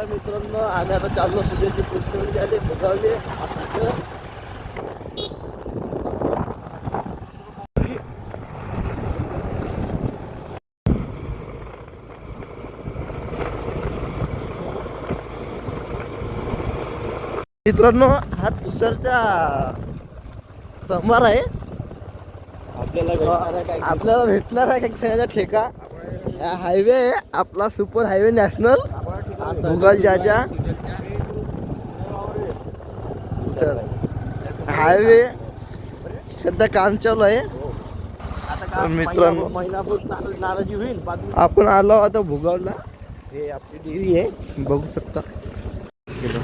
मित्रांनो, आम्ही आता चाललो सुजयची पुस्तक आले भोगावले. मित्रांनो, हा तुषारचा समोर आहे. आपल्याला भेटणार आहे सगळ्याचा ठेका. हायवे आहे आपला, सुपर हायवे नॅशनल भोगाल जाजा सर. हायवे सध्या काम चालू आहे. मित्रांनो, नाराजी होईल. आपण आलो आता भोगावला. हे आपली डेअरी आहे, बघू शकता.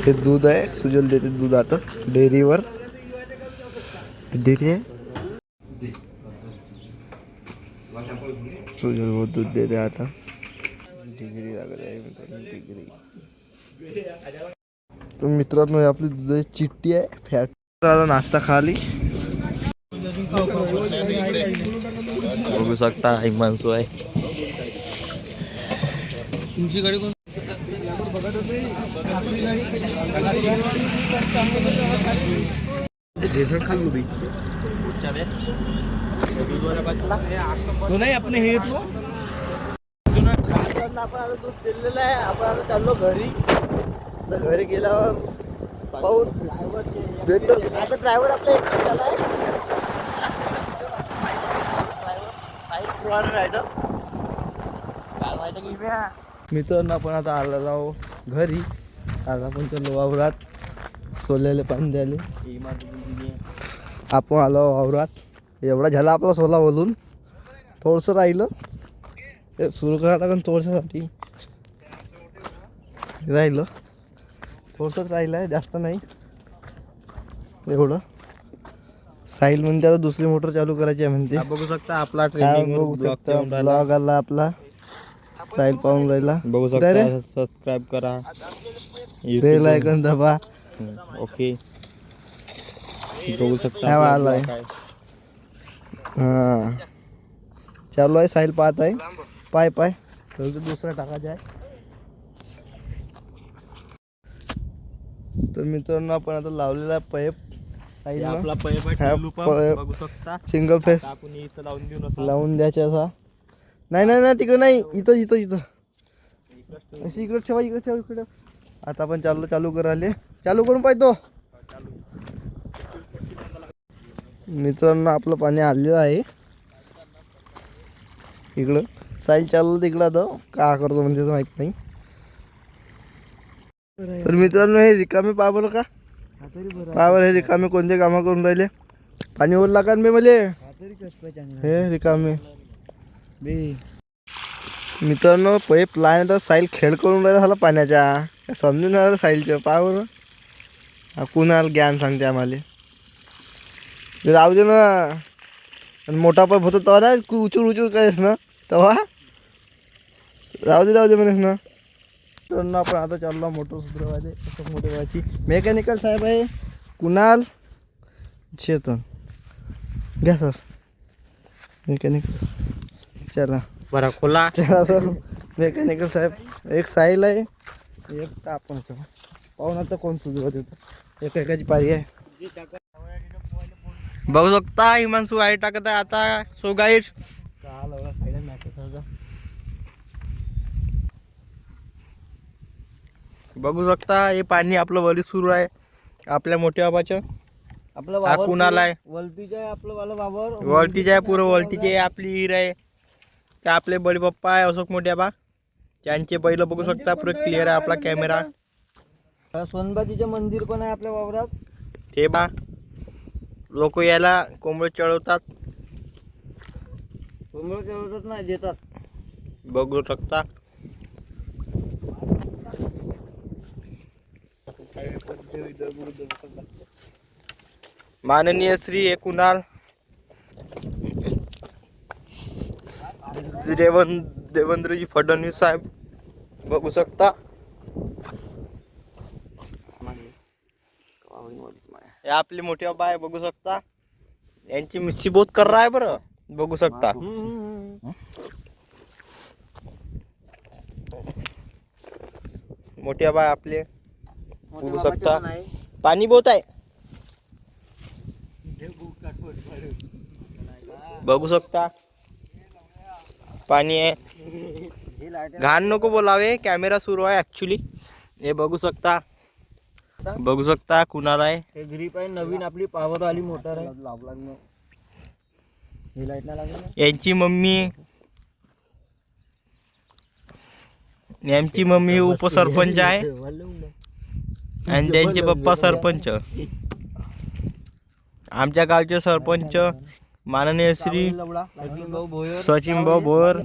हे दूध आहे, सुजल देते दूध आता डेअरीवर. डेअरी आहे, सुजल वो दूध देते आता. डिग्री लागत आहे डिग्री. तर मित्रांनो, आपली दुधाची चिट्टी आहे. फॅट नाश्ता खाली बघू शकता. हिमांशू आहे. तुमची गाडी कोण नाही आपण हे येतो. आपण आता दूध दिलेलं आहे. आपण आता चाललो घरी. तर घरी गेल्यावर पाहून भेटतो. आता ड्रायव्हर आपला एक झाला आहे. मित्रांनो, आपण आता आलेलो आहो घरी. आता आपण चाललो वावरात सोल्याले पाणी द्यायला. आपण आलो वावरात. एवढा झाला आपला सोला बोलून. थोडंसं राहिलं ते सुरू करायला लागेल. थोडंसाठी राहिलं, थोडंसंच राहिलं आहे, जास्त नाही एवढं. साहिल म्हणते आता दुसरी मोटर चालू करायची आहे म्हणते. बघू शकता आपला बघू शकता ब्लॉग आला आपला. साहिल पाहून राहिला. बघू शकता. सबस्क्राईब करा, बेल आयकॉन दाबा. ओके. बघू शकता आलाय. हां, चालू आहे. साहिल पाहत आहे. पाय पाय दुसरा टाकायचा आहे. तर मित्रांनो, आपण आता लावलेला पाईप. आपला पाईप बघू शकता. सिंगल फेस आपण इथं लावून देऊ. लावून द्यायचा असा. नाही नाही नाही, तिकडं नाही, इथं इथं इथं अशी इकडं ठेवा. इकडे ठेवा, इकडं. आता आपण चालू करायला. चालू करून पाहतो. मित्रांनो, आपलं पाणी आलेलं आहे इकडं. साईल चाललं तिकडं. आता का करतो म्हणजे माहित नाही. तर मित्रांनो, हे रिकामे पहा बरं का. पावर हे रिकामे कोणते कामं करून राहिले. पाणी ओरला का मी मले. हे रिकामे मित्रांनो, पाईप लाईन तर साईल खेळ करून राहिला झाला पाण्याच्या. समजून राहिलं साईलचं. पावर कुणाला ज्ञान सांगते आम्हाला. राहू दे ना. मोठा पाईप होता तेव्हा ना उचूर करायस ना तेव्हा. राहू दे म्हणेस ना. तर आपण आता चाललो मोटर सुधारवायचे. असं मोठे व्हायची. मेकॅनिकल साहेब आहे कुणाल चेतन. घ्या सर मेकॅनिकल. चला बरा खोला. चला सर मेकॅनिकल साहेब. एक साईल आहे, एक आपण पाहून आता कोण सुधारत येतं. एकाची पारी आहे. बघू शकता हिमांशू आहे टाकत आहे आता. सो गाईड बघू शकता. हे पाणी आपलं वली सुरू आहे आपल्या मोठ्या बाबाचं. आपलं हा कुणाला आहे. वलतीचं आहे आपलं वाला वावर. वळतीचे आहे, पुरं वळतीचे आहे. आपली हिर आहे. ते आपले बडी पप्पा आहे अशोक मोठ्या बा. त्यांचे बैल बघू शकता. पुरं क्लिअर आहे आपला कॅमेरा. सोनबातीचं मंदिर पण आहे आपल्या वावरात. ते बा लोक याला कोंबडे चढवतात. नाही देतात. बघू शकता. माननीय श्री कुणाल देवेंद्रजी फडणवीस साहेब बघू शकता. हे आपले मोठे बाबा आहे बघू शकता. यांची मिस्टी बहुत कर रहा है बरं. बघू शकता. मोठे आबा आपले बघू शकता. पाणी बहुत आहे, बघू शकता पाणी आहे. घाण नको बोलावे, कॅमेरा सुरू आहे ऍक्च्युली. हे बघू शकता, बघू शकता कुणाला आहे. हे ग्रीप आहे नवीन, आपली पॉवर वाली मोटर आहे. ही लाईट नाही लागली. यांची मम्मी उपसरपंच आहे आणि त्यांचे पप्पा सरपंच. आमच्या गावचे सरपंच माननीय श्री सचिन भाऊ भोयर.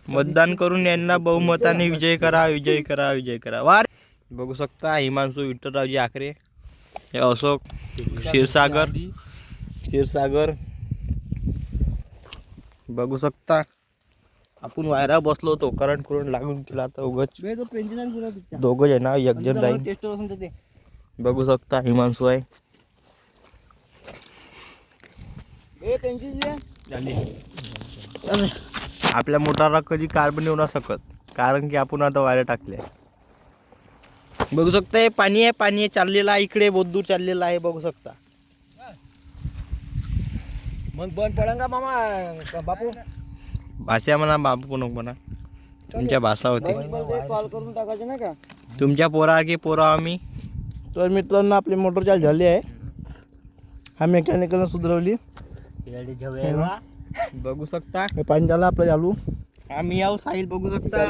मतदान करून यांना बहुमताने विजय करा, विजय करा, विजय करा. वार बघू शकता हिमांशू विठ्ठलरावजी आखरे, हे अशोक क्षीरसागर बघू शकता. आपण वायरा बसलो होतो, करंट लागून गेला तर उगाच दोघं जण एक जण राहील. बघू शकता हिमांशू आहे. आपल्या मोटारला कधी कार्बन येऊ नाही शकत, कारण की आपण आता वायरा टाकले. बघू शकता हे पाणी आहे, पाणी आहे चाललेलं आहे इकडे, बहुत दूर चाललेलं आहे. बघू शकता. मग बंद पडन का मामा बापू? भाषा म्हणा बापू नको म्हणा, तुमच्या भाषा होती. कॉल करून टाकायचे ना का तुमच्या पोरासारखी पोरं आम्ही. तर मित्रांनो आपली मोटर चालू झाली आहे. हा मेकॅनिकल सुधरवली. बघू शकता हे पाणी झालं आपलं चालू. आम्ही याव साहिल. बघू शकता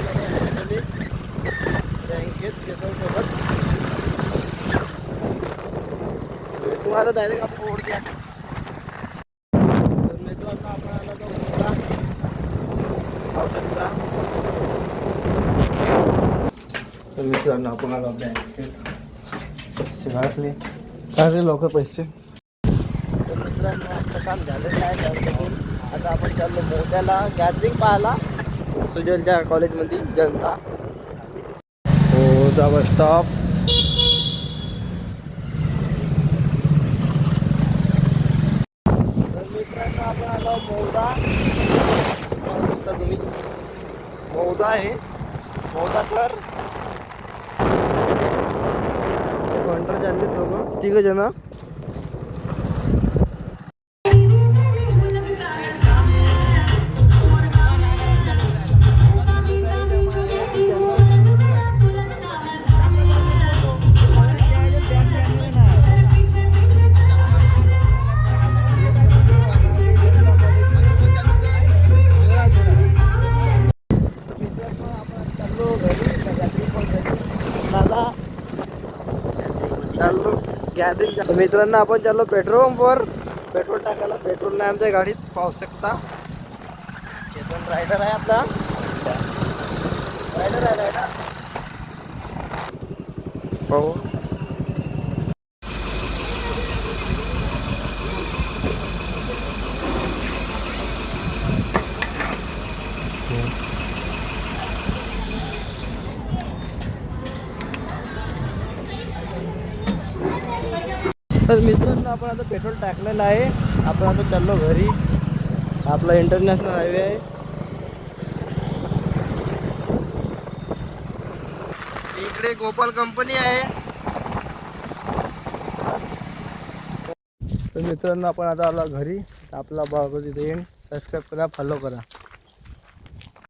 तुम्हाला डायरेक्ट आपण ओढ द्या. तर मित्रांनो आपण आला तो मोठा आवश्यकता. तर मित्रांनो आपण आला बँकेत शिवायले काय लवकर पैसे. तर मित्रांनो आपलं काम झालेलं आहे. आता आपण चाललो मोठ्याला गॅदरिंग पाहायला सुजलच्या कॉलेजमध्ये जनता. हो दा बस स्टॉप. तर मित्रांनो आपण आलो मौदा. पाहू शकता तुम्ही मौदा आहे. मौदा सर कॉन्ट्रॅक्ट चालले दोघं तिघ जण. चाललो गॅदरिंग. मित्रांनो आपण चाललो पेट्रोल पंपवर पेट्रोल टाकायला. पेट्रोल नाही आमच्या गाडीत, पाहू शकता. हे पण रायडर आहे आपला. रायडर आहे रायडर. पाहू तर मित्रांनो आपण आता पेट्रोल टाकलेलं आहे. आपण आता चाललो घरी. आपला इंटरनॅशनल हायवे आहे. इकडे गोपाल कंपनी आहे. तर मित्रांनो आपण आता आलो घरी. आपला ब्लॉग तिथे येईन. सबस्क्राईब करा, फॉलो करा.